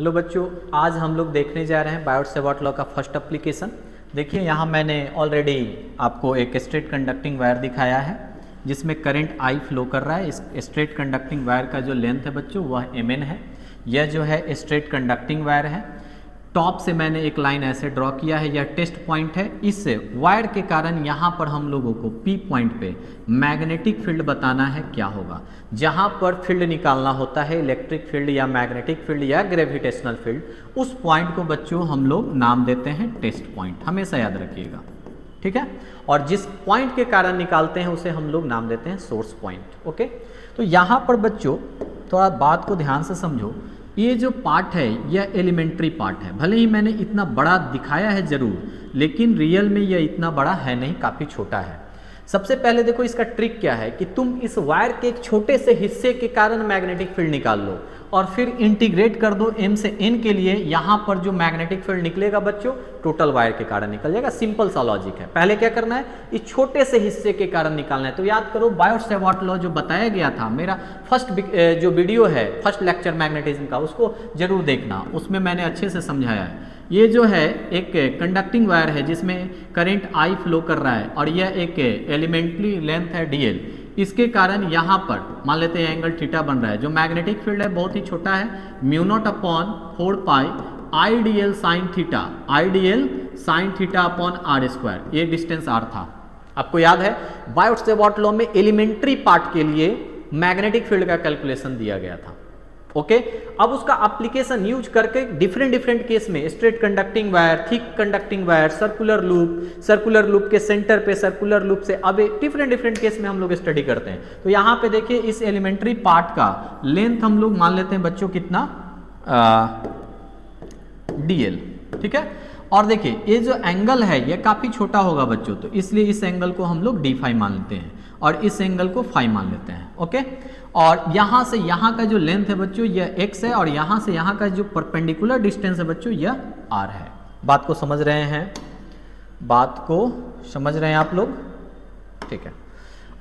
Hello बच्चों, आज हम लोग देखने जा रहे हैं बायोट-सेवर्ट लॉ का फर्स्ट एप्लीकेशन। देखिए यहाँ मैंने ऑलरेडी आपको एक स्ट्रेट कंडक्टिंग वायर दिखाया है जिसमें करंट I फ्लो कर रहा है। इस स्ट्रेट कंडक्टिंग वायर का जो लेंथ है बच्चों वह mn है। यह जो है स्ट्रेट कंडक्टिंग वायर है। टॉप से मैंने एक लाइन ऐसे ड्रॉ किया है, यह टेस्ट पॉइंट है। इस वायर के कारण यहाँ पर हम लोगों को P पॉइंट पे मैग्नेटिक फील्ड बताना है क्या होगा। जहाँ पर फील्ड निकालना होता है, इलेक्ट्रिक फील्ड या मैग्नेटिक फील्ड या ग्रेविटेशनल फील्ड, उस पॉइंट को बच्चों हम लोग नाम देते हैं टेस्ट पॉइंट। हमेशा याद रखिएगा, ठीक है। और जिस पॉइंट के कारण निकालते हैं उसे हम लोग नाम देते हैं सोर्स पॉइंट। ओके, तो यहाँ पर बच्चों थोड़ा बात को ध्यान से समझो। ये जो पार्ट है यह एलिमेंट्री पार्ट है। भले ही मैंने इतना बड़ा दिखाया है जरूर, लेकिन रियल में यह इतना बड़ा है नहीं, काफ़ी छोटा है। सबसे पहले देखो इसका ट्रिक क्या है कि तुम इस वायर के एक छोटे से हिस्से के कारण मैग्नेटिक फील्ड निकाल लो और फिर इंटीग्रेट कर दो m से n के लिए। यहाँ पर जो मैग्नेटिक फील्ड निकलेगा बच्चों टोटल वायर के कारण निकल जाएगा। सिंपल सा लॉजिक है। पहले क्या करना है, इस छोटे से हिस्से के कारण निकालना है। तो याद करो बायोट-सेवर्ट लॉ जो बताया गया था, मेरा फर्स्ट जो वीडियो है फर्स्ट लेक्चर मैग्नेटिज्म का, उसको जरूर देखना, उसमें मैंने अच्छे से समझाया है। ये जो है एक कंडक्टिंग वायर है जिसमें करंट I फ्लो कर रहा है और यह एक एलिमेंट्री लेंथ है dl। इसके कारण यहाँ पर मान लेते हैं एंगल थीटा बन रहा है। जो मैग्नेटिक फील्ड है बहुत ही छोटा है, μ0/4π IDL sine theta, IDL sine theta upon r square. ये डिस्टेंस r था। आपको याद है बायोट-सेवर्ट लॉ में एलिमेंट्री पार्ट के लिए मैग्नेटिक फील्ड का कैलकुलेशन दिया गया था। ओके, अब उसका एप्लीकेशन यूज करके डिफरेंट केस में straight conducting wire, thick conducting wire, circular loop के सेंटर पे सर्कुलर लूप से अब डिफरेंट केस में हम लोग स्टडी करते हैं। तो यहाँ पे देखिए इस एलिमेंट्री पार्ट का लेंथ हम लोग मान लेते हैं बच्चों कितना, dl, ठीक है। और देखिए ये जो एंगल है ये काफी छोटा होगा बच्चों, तो इसलिए इस एंगल को हम लोग d फाई मान लेते हैं और इस एंगल को फाई मान लेते हैं। ओके, और यहाँ से यहाँ का जो लेंथ है बच्चों यह x है और यहाँ से यहाँ का जो परपेंडिकुलर डिस्टेंस है बच्चों यह r है। बात को समझ रहे हैं? बात को समझ रहे हैं आप लोग? ठीक है।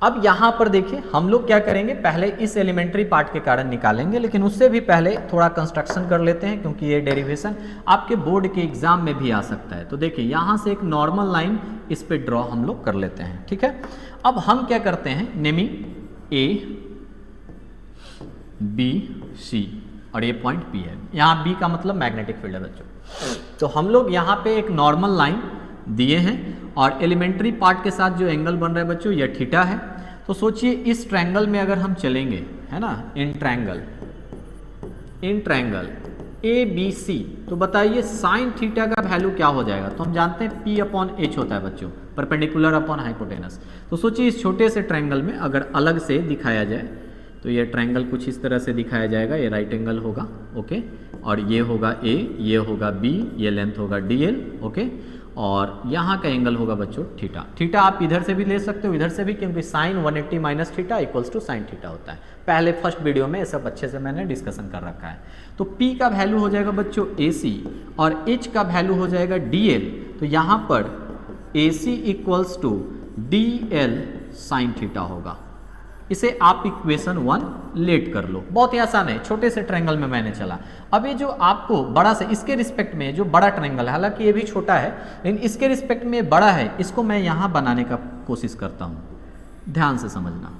अब यहाँ पर देखिए हम लोग क्या करेंगे, पहले इस एलिमेंट्री पार्ट के कारण निकालेंगे, लेकिन उससे भी पहले थोड़ा कंस्ट्रक्शन कर लेते हैं क्योंकि ये डेरिवेशन आपके बोर्ड के एग्जाम में भी आ सकता है। तो देखिए यहाँ से एक नॉर्मल लाइन इस पे ड्रॉ हम लोग कर लेते हैं, ठीक है। अब हम क्या करते हैं, नेमिंग A B C और ये पॉइंट P है। यहाँ B का मतलब मैग्नेटिक फील्ड है बच्चों। तो हम लोग यहाँ पे एक नॉर्मल लाइन दिए हैं और एलिमेंट्री पार्ट के साथ जो एंगल बन रहा है बच्चों यह थीटा है। तो सोचिए इस ट्रायंगल में अगर हम चलेंगे, है ना, इन ट्रायंगल ABC, तो बताइए साइन थीटा का वैल्यू क्या हो जाएगा। तो हम जानते हैं P/H होता है बच्चों, परपेंडिकुलर अपॉन हाइपोटेनस। तो सोचिए इस छोटे से ट्रायंगल में अगर अलग से दिखाया जाए तो ये ट्रायंगल कुछ इस तरह से दिखाया जाएगा। ये राइट एंगल होगा, ओके, और ये होगा A, ये होगा B, ये लेंथ होगा dl, ओके, और यहाँ का एंगल होगा बच्चों थीटा। थीटा आप इधर से भी ले सकते हो इधर से भी, क्योंकि sine 180 minus theta equals to sine theta होता है। पहले फर्स्ट वीडियो में ये सब अच्छे से मैंने डिस्कशन कर रखा है। तो P का वैल्यू हो जाएगा बच्चों AC और H का वैल्यू हो जाएगा dl। तो यहाँ पर AC equals to dl sine theta होगा। इसे आप इक्वेशन 1 लेट कर लो। बहुत ही आसान है, छोटे से ट्रायंगल में मैंने चला। अब ये जो आपको बड़ा से इसके रिस्पेक्ट में जो बड़ा ट्रायंगल है, हालांकि ये भी छोटा है लेकिन इसके रिस्पेक्ट में बड़ा है, इसको मैं यहाँ बनाने का कोशिश करता हूँ। ध्यान से समझना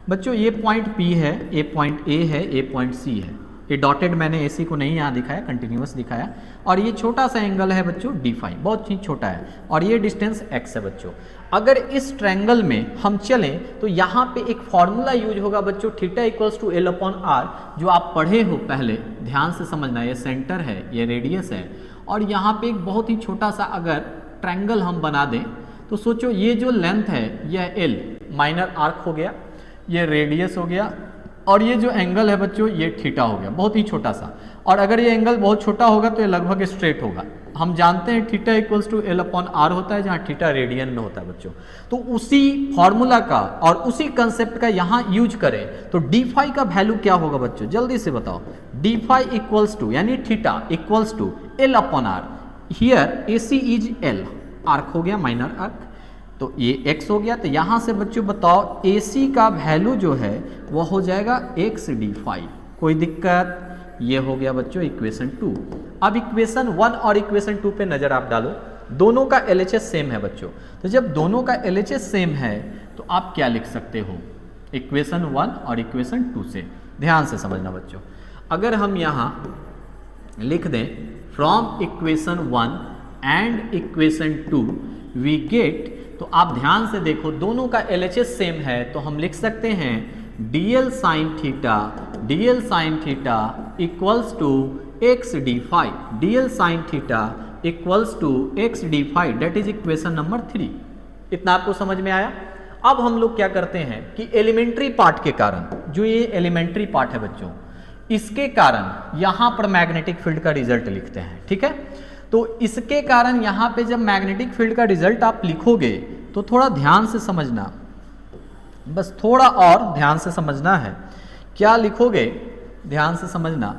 बच्चों, ये पॉइंट P है, ये पॉइंट A है, ये पॉइंट C है। ये डॉटेड मैंने AC को नहीं यहाँ दिखाया, कंटिन्यूअस दिखाया। और ये छोटा सा एंगल है बच्चों d फाई, बहुत ही छोटा है, और ये डिस्टेंस x है बच्चों। अगर इस ट्रायंगल में हम चलें तो यहाँ पे एक फॉर्मूला यूज होगा बच्चों, थीटा इक्वल्स टू L/R, जो आप पढ़े हो पहले। ध्यान से समझना, ये सेंटर है, ये रेडियस है, और यहाँ पे एक बहुत ही छोटा सा अगर ट्रायंगल हम बना दें तो सोचो ये जो लेंथ है यह L, माइनर आर्क हो गया, ये रेडियस हो गया, और ये जो एंगल है बच्चों ये थीटा हो गया, बहुत ही छोटा सा। और अगर ये एंगल बहुत छोटा होगा तो ये लगभग स्ट्रेट होगा। हम जानते हैं थीटा इक्वल्स टू L/R होता है, जहाँ थीटा रेडियन में होता है बच्चों। तो उसी फॉर्मूला का और उसी कंसेप्ट का यहाँ यूज करें तो d फाई का वैल्यू क्या होगा बच्चों, जल्दी से बताओ। d फाई इक्वल्स टू यानी theta equals to L/R। Here AC is L, arc हो गया, माइनर आर्क, तो ये x हो गया। तो यहाँ से बच्चों बताओ AC का वैल्यू जो है वह हो जाएगा x d फाई। कोई दिक्कत? ये हो गया बच्चों इक्वेशन 2। अब इक्वेशन 1 और इक्वेशन 2 पे नजर आप डालो, दोनों का LHS सेम है बच्चों। तो जब दोनों का LHS सेम है तो आप क्या लिख सकते हो इक्वेशन 1 और इक्वेशन 2 से। ध्यान से समझना बच्चों, अगर हम यहाँ लिख दें from equation 1 and equation 2 we get, तो आप ध्यान से देखो दोनों का LHS सेम है, तो हम लिख सकते हैं DL sin theta equals to x d phi, DL sin theta equals to x d phi, that is equation number 3। इतना आपको समझ में आया। अब हम लोग क्या करते हैं कि एलिमेंट्री पार्ट के कारण, जो ये एलिमेंट्री पार्ट है बच्चों, इसके कारण यहां पर मैग्नेटिक फील्ड का रिजल्ट लिखते हैं। ठीक है, तो इसके कारण यहां पे जब मैग्नेटिक फील्ड का रिजल्ट आप लिखोगे तो थोड़ा ध्यान से समझना, बस थोड़ा और ध्यान से समझना है। क्या लिखोगे ध्यान से समझना,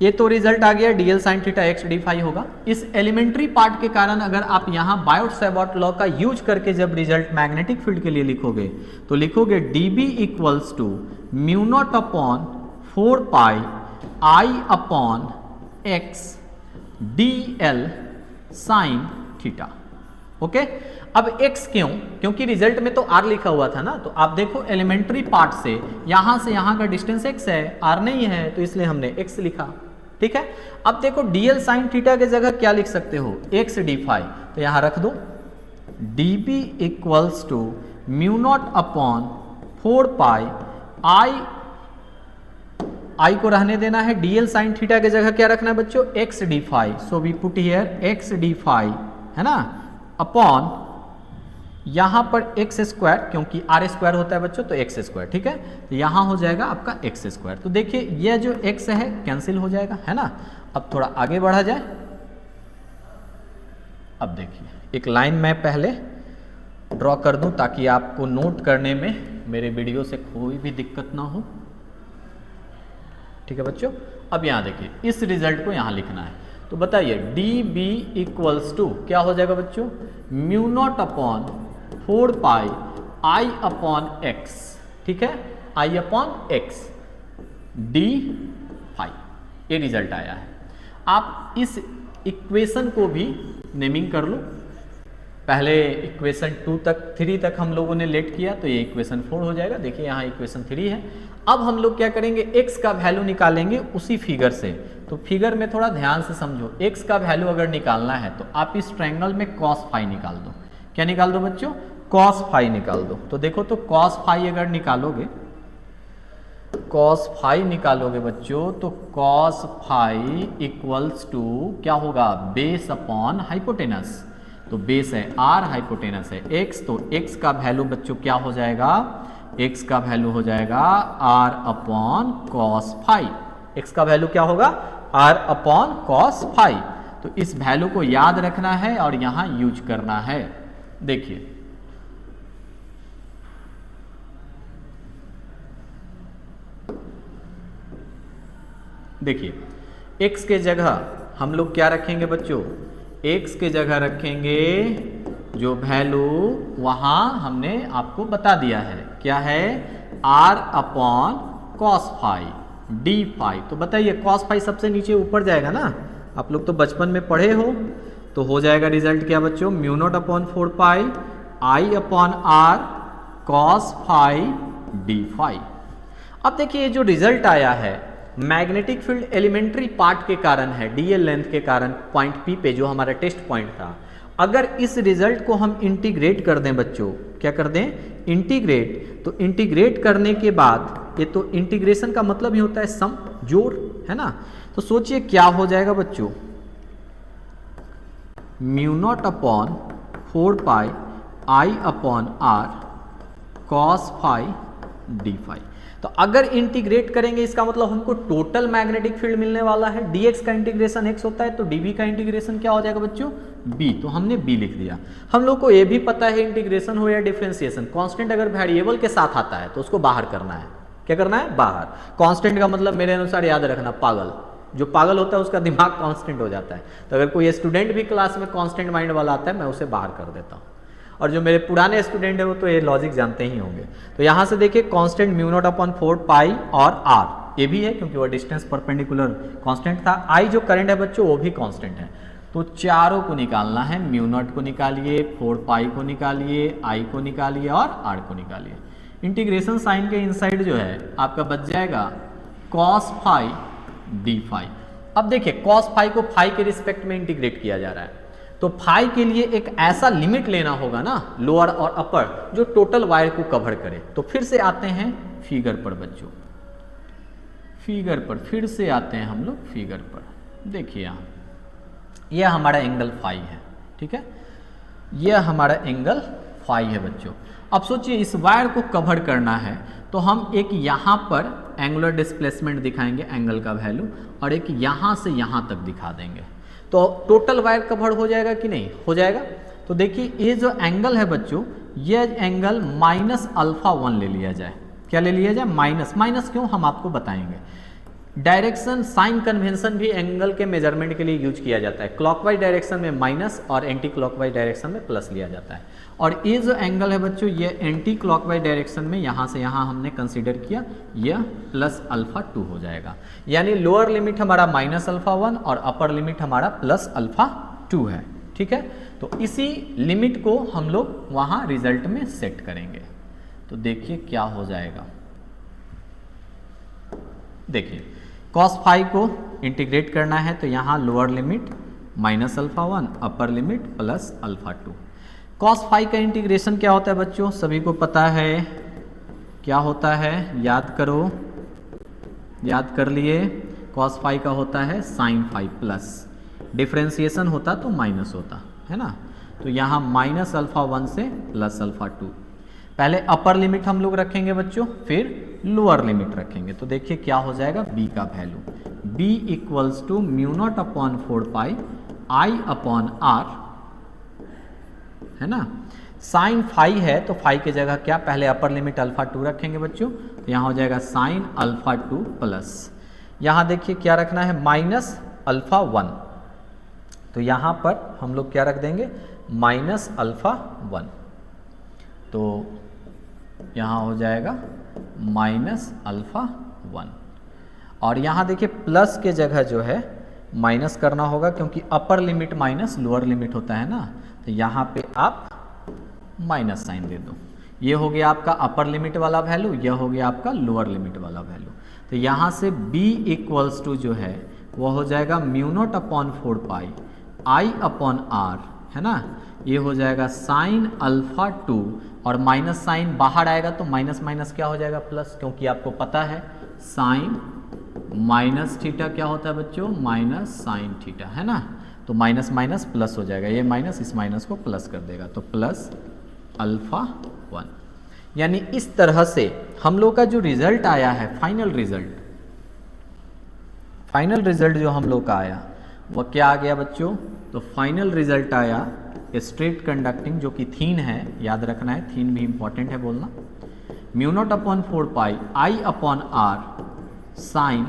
ये तो रिजल्ट आ गया DL sin theta x d phi होगा। इस एलिमेंट्री पार्ट के कारण अगर आप यहां बायोट-सैवर्ट लॉ का यूज करके जब रिजल्ट मैग्नेटिक फील्ड के लिए लिखोगे तो लिखोगे DB equals to mu naught upon 4 pi I upon x DL sin theta. Okay, अब x क्यों? क्योंकि रिजल्ट में तो r लिखा हुआ था ना, तो आप देखो एलिमेंट्री पार्ट से यहां का डिस्टेंस x है, r नहीं है, तो इसलिए हमने x लिखा। ठीक है, अब देखो DL sin थीटा के जगह क्या लिख सकते हो x डी फाई, तो यहां रख दो DB equals to mu naught upon 4 pi I को रहने देना है, DL sin थीटा के जगह क्या रखना है बच्चों x d phi, so we put here x d phi, है ना, अपॉन यहां पर एक्स स्क्वायर, क्योंकि आर स्क्वायर होता है बच्चों तो एक्स स्क्वायर। ठीक है, तो यहां हो जाएगा आपका एक्स स्क्वायर। तो देखिए यह जो एक्स है कैंसिल हो जाएगा, है ना। अब थोड़ा आगे बढ़ा जाए, अब देखिए एक लाइन मैं पहले ड्रॉ कर दूं ताकि आपको नोट करने में मेरे वीडियो से कोई भी दिक्कत ना हो। ठीक है बच्चों, अब यहां देखिए इस रिजल्ट को यहां लिखना है, तो बताइए DB इक्वल्स टू क्या हो जाएगा बच्चों mu naught upon 4 pi I upon x. ठीक है, I upon x d phi, ये रिजल्ट आया है। आप इस इक्वेशन को भी नेमिंग कर लो, पहले इक्वेशन 2 तक 3 तक हम लोगों ने लेट किया, तो ये इक्वेशन 4 हो जाएगा। देखिए यहाँ इक्वेशन 3 है। अब हम लोग क्या करेंगे, x का वैल्यू निकालेंगे उसी फिगर से। तो फिगर में थोड़ा ध्यान से समझो, x का वैल्यू अगर निकालना है तो आप इस ट्रायंगल में cos फाई निकाल दो। क्या निकाल दो बच्चों, cos फाई निकाल दो। तो देखो तो cos फाई अगर निकालोगे, cos फाई निकालोगे बच्चों, तो cos फाई इक्वल्स टू क्या होगा बेस अपॉन हाइपोटेनस। तो बेस है r, हाइपोटेनस है x, तो x का वैल्यू बच्चों क्या हो जाएगा, x का वैल्यू हो जाएगा r upon cos phi. x का वैल्यू क्या होगा r अपॉन cos फाई। तो इस वैल्यू को याद रखना है और यहां यूज करना है। देखिए देखिए x के जगह हम लोग क्या रखेंगे बच्चों, x के जगह रखेंगे जो वैल्यू वहां हमने आपको बता दिया है, क्या है r upon cos phi d phi. तो बताइए cos फाई सबसे नीचे ऊपर जाएगा ना, आप लोग तो बचपन में पढ़े हो, तो हो जाएगा रिजल्ट क्या बच्चों mu naught upon 4 pi I upon r cos phi d phi. अब देखिए जो रिजल्ट आया है मैग्नेटिक फील्ड एलिमेंट्री पार्ट के कारण है, DL लेंथ के कारण पॉइंट P पे जो हमारा टेस्ट पॉइंट था। अगर इस रिजल्ट को हम इंटीग्रेट कर दें बच्चों, क्या कर दें इंटीग्रेट, तो इंटीग्रेट करने के बाद ये तो इंटीग्रेशन का मतलब ही होता है सम, जोड़, है ना। तो सोचिए क्या हो जाएगा बच्चों mu naught upon 4 pi I upon r cos phi d phi. तो अगर इंटीग्रेट करेंगे इसका मतलब हमको टोटल मैग्नेटिक फील्ड मिलने वाला है। dx का इंटीग्रेशन x होता है, तो dv का इंटीग्रेशन क्या हो जाएगा बच्चों b, तो हमने b लिख दिया। हम लोग को ये भी पता है इंटीग्रेशन हो या डिफरेंशिएशन, कांस्टेंट अगर वेरिएबल के साथ आता है तो उसको बाहर करना है। क्या करना है, बाहर। कांस्टेंट का मतलब मेरे अनुसार याद रखना पागल, जो पागल होता है उसका दिमाग कांस्टेंट हो जाता है। तो अगर कोई स्टूडेंट भी क्लास में कांस्टेंट माइंड वाला आता है मैं उसे बाहर कर देता हूँ, और जो मेरे पुराने स्टूडेंट है वो तो ये लॉजिक जानते ही होंगे। तो यहाँ से देखिए कांस्टेंट म्यू नॉट अपॉन 4 पाई और r, ये भी है क्योंकि वो डिस्टेंस परपेंडिकुलर कांस्टेंट था। आई जो करंट है बच्चों वो भी कांस्टेंट है। तो चारों को निकालना है, म्यू नॉट को निकालिए, 4 पाई को निकालिए, आई को निकालिए और आर को निकालिए। इंटीग्रेशन साइन के इनसाइड जो है आपका बच जाएगा कॉस फाई डी फाई। अब देखिए कॉस फाई को फाई के रिस्पेक्ट में इंटीग्रेट किया जा रहा है, तो फाई के लिए एक ऐसा लिमिट लेना होगा ना लोअर और अपर जो टोटल वायर को कवर करे। तो फिर से आते हैं फिगर पर बच्चों, फिगर पर फिर से आते हैं हम लोग फिगर पर। देखिए यहाँ यह हमारा एंगल फाई है, ठीक है, यह हमारा एंगल फाई है बच्चों। अब सोचिए इस वायर को कवर करना है तो हम एक यहाँ पर एंगुलर डिस्प्लेसमेंट दिखाएंगे एंगल का वैल्यू, और एक यहाँ से यहाँ तक दिखा देंगे। तो टोटल वायर कवर हो जाएगा कि नहीं हो जाएगा। तो देखिए ये जो एंगल है बच्चों, ये एंगल -α1 ले लिया जाए। क्या ले लिया जाए? माइनस। माइनस क्यों हम आपको बताएंगे। डायरेक्शन साइन कन्वेंशन भी एंगल के मेजरमेंट के लिए यूज किया जाता है। क्लॉकवाइज डायरेक्शन में माइनस और एंटी क्लॉकवाइज डायरेक्शन में प्लस लिया जाता है। और ये जो एंगल है बच्चों ये एंटी क्लॉकवाइज डायरेक्शन में यहाँ से यहाँ हमने कंसीडर किया, यह +α2 हो जाएगा। यानी लोअर लिमिट हमारा -α1 और अपर लिमिट हमारा +α2 है, ठीक है। तो इसी लिमिट को हम लोग वहाँ रिजल्ट में सेट करेंगे। तो देखिए क्या हो जाएगा। देखिए cos फाई को इंटीग्रेट करना है तो यहाँ lower limit -α1, upper limit +α2। cos phi का इंटीग्रेशन क्या होता है बच्चों? सभी को पता है क्या होता है, याद करो, याद कर लिए। cos फाई का होता है sin फाई प्लस, डिफ्रेंसिएशन होता तो माइनस होता है ना। तो यहाँ -α1 से +α2। पहले अपर लिमिट हम लोग रखेंगे बच्चों, फिर लोअर लिमिट रखेंगे। तो देखिए क्या हो जाएगा b का वैल्यू, b = μ0/4 पाई I/r, है ना। साइन फाई है तो फाई की जगह क्या, पहले अपर लिमिट α2 रखेंगे बच्चों, तो यहाँ हो जाएगा sin α2 प्लस, यहाँ देखिए क्या रखना है -α1, तो यहाँ पर हम लोग क्या रख देंगे -α1। तो यहाँ हो जाएगा -α1, और यहाँ देखिए प्लस के जगह जो है माइनस करना होगा क्योंकि upper limit minus lower limit होता है ना। तो यहाँ पे आप माइनस साइन दे दो। ये हो गया आपका अपर लिमिट वाला वैल्यू, यह हो गया आपका लोअर लिमिट वाला वैल्यू। तो यहाँ से b = जो है वो हो जाएगा μ0/4 पाई I/r, है ना। ये हो जाएगा sin α2, और माइनस साइन बाहर आएगा तो माइनस माइनस क्या हो जाएगा प्लस, क्योंकि आपको पता है साइन माइनस थीटा क्या होता है बच्चों, माइनस साइन थीटा, है ना। तो माइनस माइनस प्लस हो जाएगा, ये माइनस इस माइनस को प्लस कर देगा, तो +α1। यानी इस तरह से हम लोग का जो रिजल्ट आया है, फाइनल रिजल्ट जो हम लोग का आया वह क्या आ गया बच्चों। तो फाइनल रिजल्ट आया स्ट्रेट कंडक्टिंग, जो कि थीन है, याद रखना है, थीन भी इंपॉर्टेंट है बोलना, μ0/4 पाई I/r sin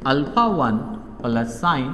α1 प्लस sin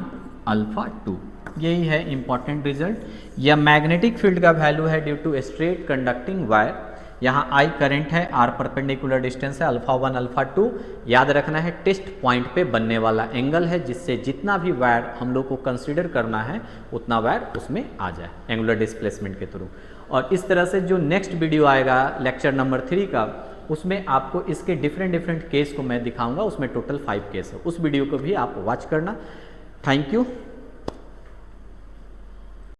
α2। यही है इंपॉर्टेंट रिजल्ट। यह मैग्नेटिक फील्ड का वैल्यू है due to straight conducting wire. यहाँ I करंट है, R परपेंडिकुलर डिस्टेंस है, α1 α2 याद रखना है, टेस्ट पॉइंट पे बनने वाला एंगल है, जिससे जितना भी वायर हम लोग को कंसीडर करना है उतना वायर उसमें आ जाए एंगुलर डिस्प्लेसमेंट के थ्रू। और इस तरह से जो नेक्स्ट वीडियो आएगा लेक्चर नंबर 3 का, उसमें आपको इसके डिफरेंट केस को मैं दिखाऊंगा। उसमें टोटल 5 केस है, उस वीडियो को भी आप वॉच करना। Thank you.